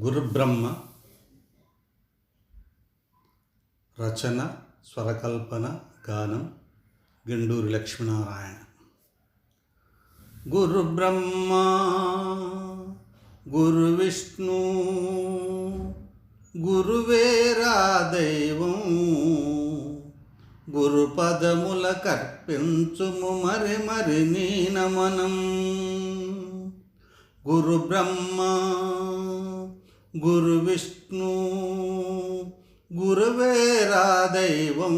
గురుబ్రహ్మ రచన స్వరకల్పన గానం గండూరి లక్ష్మీనారాయణ. గురుబ్రహ్మ గురు విష్ణు గురువేరా దైవం, గురు పదముల కర్పించుము మరి మరి నీ నమనం. గురు బ్రహ్మ గురు విష్ణు గురువేరా దైవం,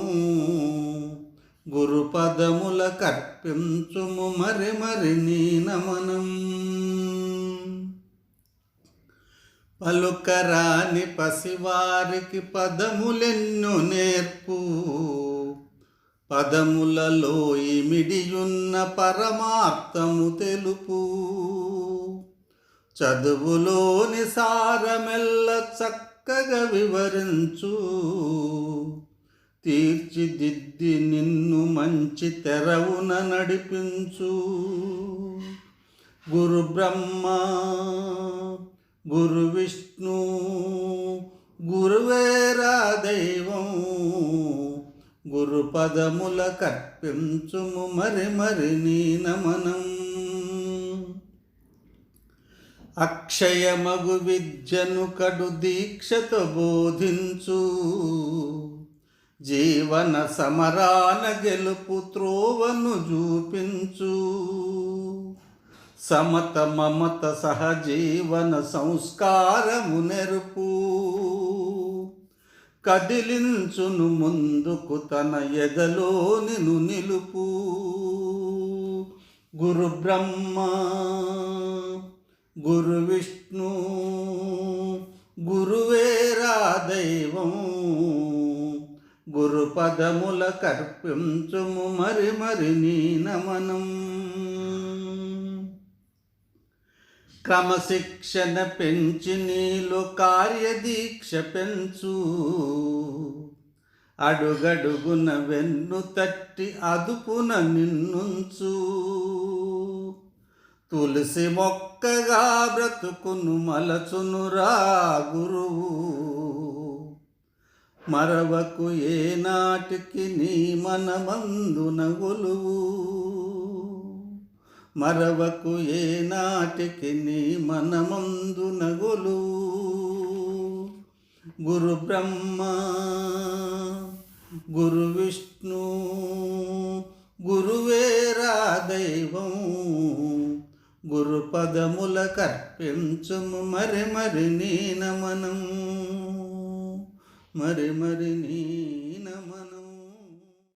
గురు పదముల కర్పించుము మరి మరి నీ నమనం. పలుకరాని పసివారికి పదములెన్నో నేర్పు, పదములలో ఇమిడియున్న పరమార్థము తెలుపు. చదువులోని సారమెల్ల చక్కగా వివరించు, తీర్చిదిద్ది నిన్ను మంచి తెరవున నడిపించు. గురు బ్రహ్మ గురు విష్ణు గురువేరా దైవం, గురు పదముల కర్పించుము మరి మరి నీ నమనం. అక్షయమగు విద్యను కడు దీక్షతో బోధించు, జీవన సమరాన గెలుపు త్రోవను చూపించు. సమత మమత సహజీవన సంస్కారము నెరుపు, కదిలించును ముందుకు తన ఎదలో నిను నిలుపు. గురు బ్రహ్మ గురు విష్ణు గురువేరా దైవం, గురు పదముల కర్పించుము మరి మరి నీ నమనం. క్రమశిక్షణ పెంచి నీలో కార్యదీక్ష పెంచు, అడుగడుగున వెన్ను తట్టి అదుపున నిన్నుంచు. తులసి మొక్కగా బ్రతుకును మలచునురా గురువు, మరవకు ఏనాటికి నీ మనమందున గొలువు. మరవకు ఏనాటికి నీ మనమందున గొలువు. గురు బ్రహ్మ గురు విష్ణు గురువేరా దైవం, గురు పదముల కర్పించుము మరి మరి నీ నమనం. మరి మరి నీ నమనం.